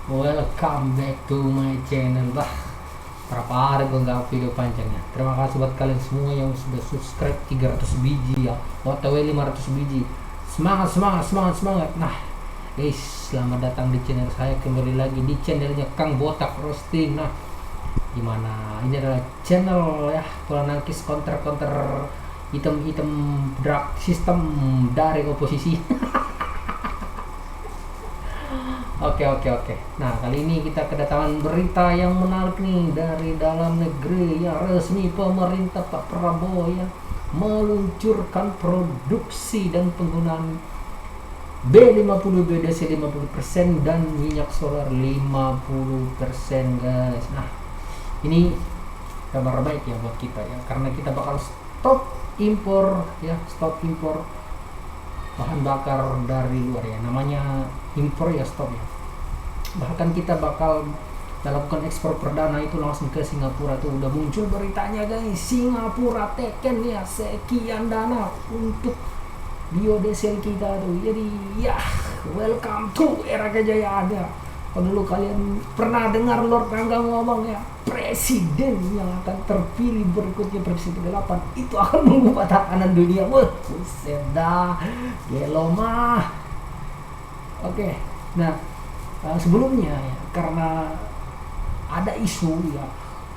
Welcome back to my channel. Bah, berapa hari gue nggak video panjangnya. Terima kasih buat kalian semua yang sudah subscribe 300 biji ya, OTW 500 biji. Semangat, semangat, semangat, semangat. Nah guys, selamat datang di channel saya, kembali lagi di channelnya Kang Botak Roasting. Nah, gimana, ini adalah channel ya penangkis counter item-item drag sistem dari oposisi. Oke. Nah, kali ini kita kedatangan berita yang menarik nih dari dalam negeri ya. Resmi pemerintah Pak Prabowo ya meluncurkan produksi dan penggunaan B50 BDC 50% dan minyak solar 50% guys. Nah, ini kabar baik ya buat kita ya, karena kita bakal stop impor bahan bakar dari luar ya, namanya impor ya, stop ya. Bahkan kita bakal melakukan ekspor perdana itu langsung ke Singapura. Tuh udah muncul beritanya guys, Singapura teken ya sekian dana untuk biodiesel kita tuh. Jadi ya, welcome to era kejayaan ya. Kalau dulu kalian pernah dengar Lord Rangga ngomong ya, presiden yang akan terpilih berikutnya, presiden ke-8 itu akan mengubah tatanan dunia. Wah, buset dah, gelo mah. Oke, nah sebelumnya ya, karena ada isu ya,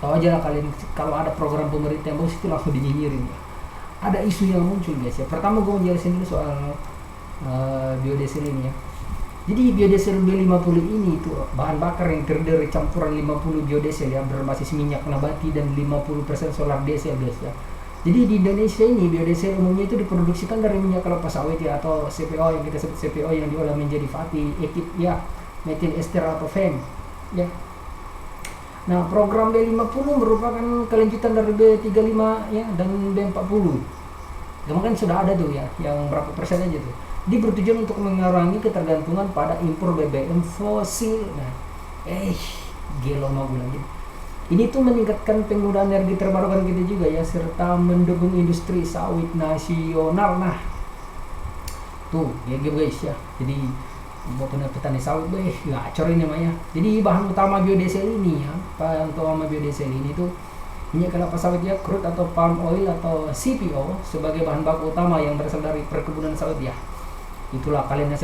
tahu aja lah kalian kalau ada program pemerintah yang bagus itu langsung dinyinyirin ya. Ada isu yang muncul guys ya. Pertama gue mau jelasin dulu soal biodiesel ini ya. Jadi biodiesel B50 ini itu bahan bakar yang terdiri campuran 50 biodiesel ya berbasis minyak nabati dan 50% solar diesel guys ya. Jadi di Indonesia ini biodiesel umumnya itu diproduksikan dari minyak kelapa sawit ya, atau CPO yang kita sebut CPO, yang diolah menjadi fatty acid ya, methyl ester atau FEM ya. Nah, program B50 merupakan kelanjutan dari B35 ya dan B40. Kemarin sudah ada tuh ya, yang berapa persen aja tuh. Dia bertujuan untuk mengurangi ketergantungan pada impor BBM fosil. Nah, gelo mau gue lagi. Ini tuh meningkatkan penggunaan energi terbarukan kita juga ya, serta mendukung industri sawit nasional. Nah, tuh ya guys ya. Jadi buat petani sawit gacor ini mah ya. Jadi bahan utama biodiesel ini ya, bahan utama biodiesel ini tuh minyak kelapa sawit ya, crude atau palm oil atau CPO sebagai bahan baku utama yang berasal dari perkebunan sawit ya. Itulah kalian yang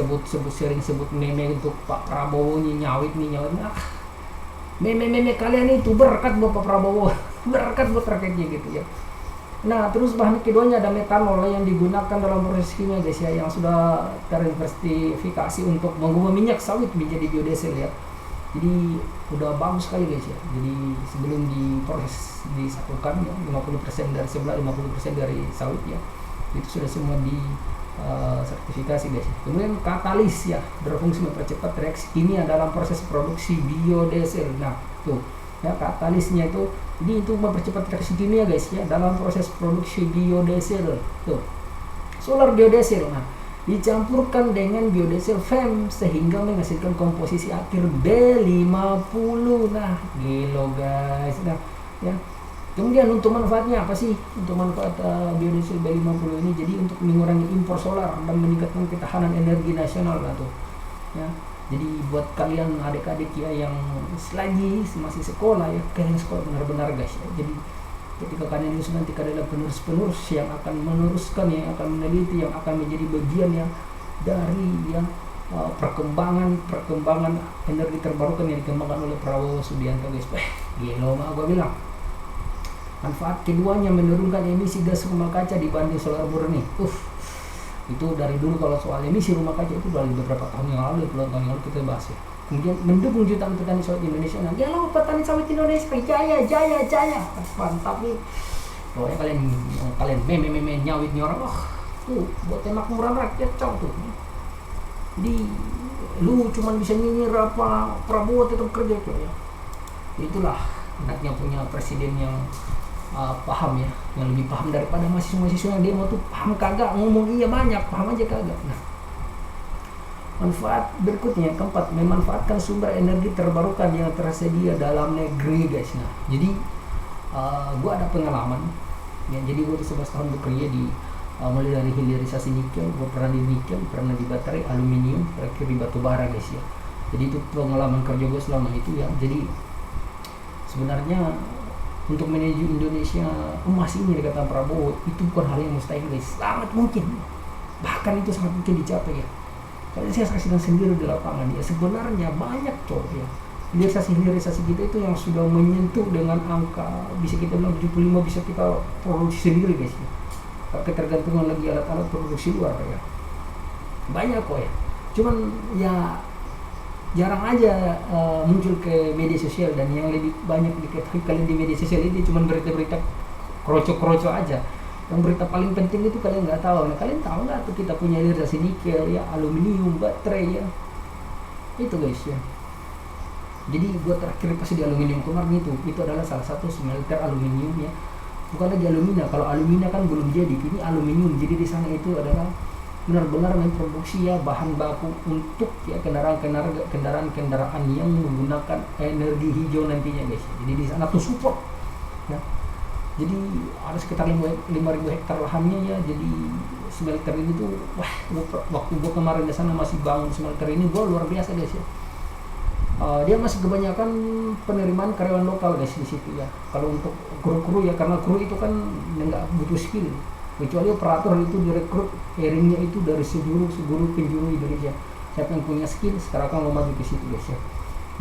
sering sebut meme untuk Pak Prabowo nyawit. Meme kalian itu berkat buat Pak Prabowo, berkat buat rakyatnya gitu ya. Nah, terus bahan keduanya ada metanol yang digunakan dalam proses kimia guys ya, yang sudah terinvestigasi untuk mengubah minyak sawit menjadi biodiesel ya. Jadi udah bagus sekali guys ya. Jadi sebelum diproses disatukan ya, 50% dari sebelah, 50% dari sawit ya, itu sudah semua di sertifikasi guys. Kemudian katalis ya, berfungsi mempercepat reaksi kimia dalam proses produksi biodiesel. Nah, tuh ya katalisnya itu, jadi itu mempercepat reaksi kimia guys ya dalam proses produksi biodiesel. Tuh, solar biodiesel. Nah, dicampurkan dengan biodiesel FEM sehingga menghasilkan komposisi akhir B50. Nah, gelo guys. Nah, ya. Kemudian untuk manfaatnya apa sih? Untuk manfaat biodiesel B50 ini, jadi untuk mengurangi impor solar dan meningkatkan ketahanan energi nasional lah tuh. Ya. Jadi buat kalian adik-adik ya yang lagi masih sekolah ya, kalian sekolah benar-benar guys ya. Jadi ketika kalian lulus nanti kalian adalah penerus yang akan meneruskan, yang akan meneliti, yang akan menjadi bagian ya dari yang perkembangan energi terbarukan yang dikembangkan oleh Prabowo Subianto guys. Gila mah gua bilang. Manfaat keduanya menurunkan emisi gas rumah kaca dibanding solar murni. Itu dari dulu kalau soal emisi rumah kaca itu dari beberapa tahun yang lalu, puluhan tahun yang lalu kita bahas ya. Kemudian mendukung jutaan petani sawit Indonesia. Nah, gelo petani sawit Indonesia jaya. Mantap nih. Pokoknya kalian meme nyawit nih orang. Tuh buat makmuran rakyat tuh. Jadi lu cuman bisa nyinyir apa Prabowo tetap kerja coy ya. Itulah anaknya punya presiden yang paham ya, yang lebih paham daripada mahasiswa yang dia mau tuh paham kagak, ngomong iya banyak, paham aja kagak. Nah, manfaat berikutnya keempat, memanfaatkan sumber energi terbarukan yang tersedia dalam negeri guys. Nah, jadi gue ada pengalaman ya, jadi gue tuh 11 tahun bekerja di mulai dari hilirisasi nikel, gue pernah di nikel, pernah di baterai, aluminium, terakhir di batu bara guys ya. Jadi itu pengalaman kerja gue selama itu ya. Jadi sebenarnya untuk menuju Indonesia emas ini kata Prabowo itu bukan hal yang mustahil guys, sangat mungkin, bahkan itu sangat mungkin dicapai ya. Kalau saya saksikan sendiri di lapangan ya, sebenarnya banyak cowok ya hilirisasi kita itu yang sudah menyentuh dengan angka bisa kita bilang 75 bisa kita produksi sendiri guys ya. Tapi ketergantungan lagi alat-alat produksi luar ya, banyak kok ya, cuman ya jarang aja muncul ke media sosial, dan yang lebih banyak diketahui kalian di media sosial ini cuma berita-berita kroco-kroco aja. Yang berita paling penting itu kalian nggak tahu. Nah, kalian tahu nggak tuh kita punya hilirisasi nikel ya, aluminium, baterai ya, itu guys ya. Jadi gua terakhir pas di aluminium kemarin itu adalah salah satu smelter aluminium ya, bukan lagi alumina. Kalau alumina kan belum jadi, ini aluminium. Jadi di sana itu adalah benar-benar memproduksi ya bahan baku untuk ya kendaraan yang menggunakan energi hijau nantinya guys. Jadi di sana tuh support ya. Jadi ada sekitar 5.000 hektar lahannya ya. Jadi smelter ini tuh wah, waktu gua kemarin di sana masih bangun smelter ini gua luar biasa guys ya. Dia masih kebanyakan penerimaan karyawan lokal guys di situ ya. Kalau untuk kru ya, karena kru itu kan nggak butuh skill, kecuali operator itu direkrut hiringnya itu dari seluruh penjuru Indonesia. Siapa yang punya skill sekarang kan mau maju ke situ guys ya.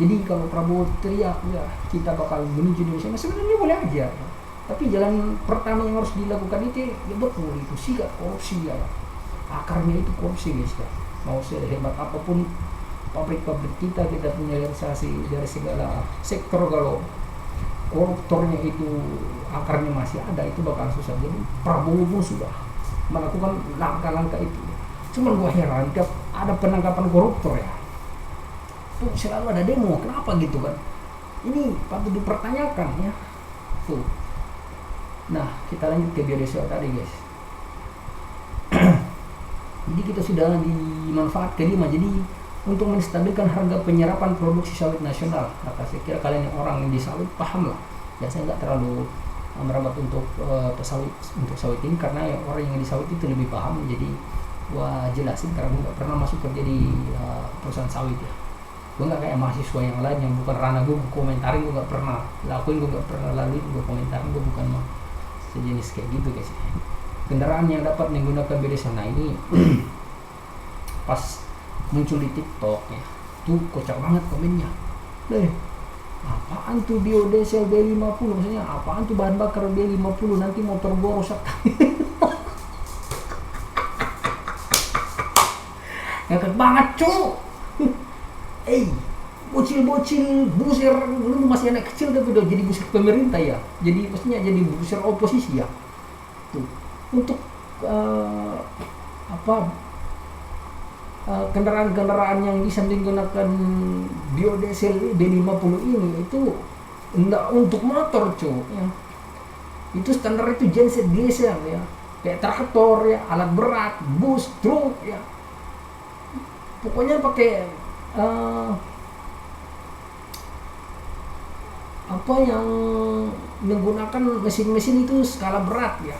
Jadi kalau Prabowo teriak ya kita bakal menuju Indonesia, sebenarnya boleh aja. Tapi jalan pertama yang harus dilakukan itu ya betul itu sikat korupsi ya. Akarnya itu korupsi guys ya. Mau sehebat apapun pabrik-pabrik kita punya hilirisasi dari segala sektor, kalau koruptornya itu akarnya masih ada itu bakal susah. Jadi Prabowo pun sudah melakukan langkah-langkah itu. Cuman gua heran tiap ada penangkapan koruptor ya, tuh selalu ada demo. Kenapa gitu kan? Ini patut dipertanyakan ya. Tuh. Nah, kita lanjut ke biodiesel tadi guys. Jadi kita sudah dimanfaat kelima. Jadi untuk menstabilkan harga penyerapan produksi sawit nasional, maka saya kira kalian yang orang yang di sawit paham lah. Ya saya nggak terlalu merabat untuk sawit ini karena orang yang di sawit itu lebih paham. Jadi gua jelasin karena gua nggak pernah masuk kerja di perusahaan sawit ya. Gua nggak kayak mahasiswa yang lain yang bukan ranah gua komentarin, gua nggak pernah lakuin, gua nggak pernah lalui, gua komentarin, gua bukan sejenis kayak gitu guys. Kendaraan yang dapat menggunakan biodiesel, nah ini pas muncul di TikTok ya, tuh kocak banget komennya. Apaan tuh biodiesel B50, maksudnya apaan tuh bahan bakar B50, nanti motor gua rusak. Ngakak banget cu. Bocil-bocil busir, lu masih anak kecil tapi udah jadi busir pemerintah ya. Jadi maksudnya jadi busir oposisi ya. Tuh untuk kendaraan-kendaraan yang bisa menggunakan biodiesel B50 ini itu enggak untuk motor cuy ya. Itu standar itu genset diesel ya, kayak traktor ya, alat berat, bus, truk ya, pokoknya pakai yang menggunakan mesin-mesin itu skala berat ya.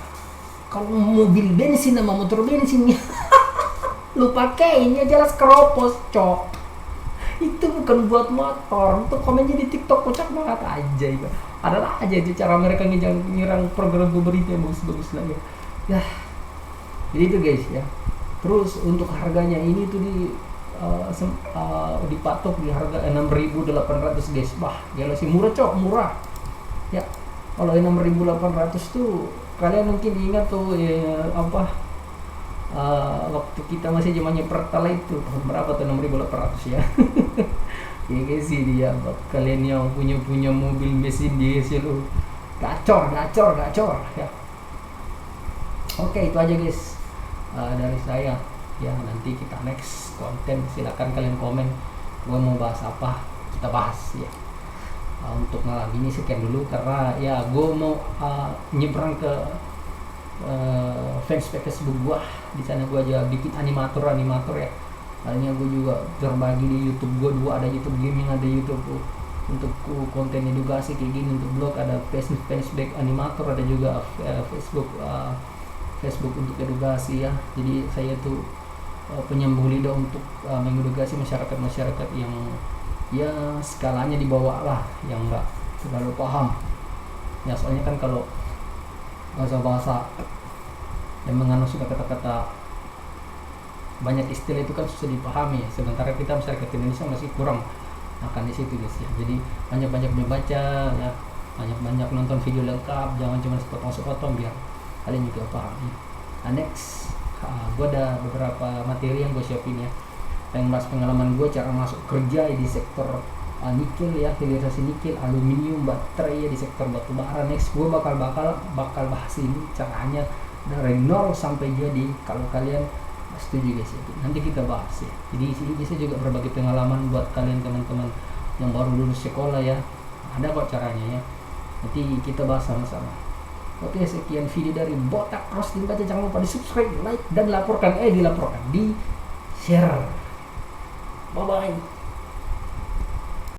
Kalau mobil bensin sama motor bensinnya lu pakai ini jelas keropos cok, itu bukan buat motor. Untuk komennya di TikTok kocak banget aja ya. Adalah aja itu cara mereka nyerang program pemerintah yang bagus-bagus lah ya. Jadi itu guys ya. Terus untuk harganya ini tuh dipatok di harga 6.800 guys. Wah gila sih, murah cok, murah ya. Kalau 6.800 tuh kalian mungkin ingat tuh waktu kita masih zamannya Pertalite itu tahun berapa tuh, 6.800 ya. Ya guys sih dia buat kalian yang punya mobil mesin diesel gacor ya. Oke, itu aja guys dari saya ya. Nanti kita next konten, silakan kalian komen gua mau bahas apa, kita bahas ya. Untuk malam ini sekian dulu karena ya gua mau nyebrang ke Facebook gua. Di sana gua aja bikin animator ya. Hanya gua juga berbagi di YouTube gua, dua ada YouTube gaming, ada YouTube untuk konten edukasi kayak gini. Untuk blog ada Facebook animator, ada juga Facebook Facebook untuk edukasi ya. Jadi saya tuh penyambung lidah untuk mengedukasi masyarakat yang ya skalanya di bawah lah, yang nggak terlalu paham ya. Soalnya kan kalau bahasa yang mengandung sudah kata-kata banyak istilah itu kan susah dipahami ya. Sementara kita masyarakat Indonesia masih kurang akan di situ guys ya. Jadi banyak-banyak membaca ya, banyak-banyak nonton video lengkap, jangan cuma sepotong-sepotong biar kalian juga paham ya. Nah, next gue ada beberapa materi yang gue siapin ya, yang bahas pengalaman gue cara masuk kerja di sektor nikel ya, hilirisasi nikel, aluminium, baterai ya, di sektor batu bara. Next gue bakal bahas ini caranya dari nol sampai jadi, kalau kalian setuju guys ya. Nanti kita bahas ya. Jadi sini bisa juga berbagi pengalaman buat kalian teman-teman yang baru lulus sekolah ya, ada kok caranya ya. Nanti kita bahas sama-sama. Oke, sekian video dari Botak Cross Dibaca. Jangan lupa di subscribe, like, dan dilaporkan, di share. Bye bye.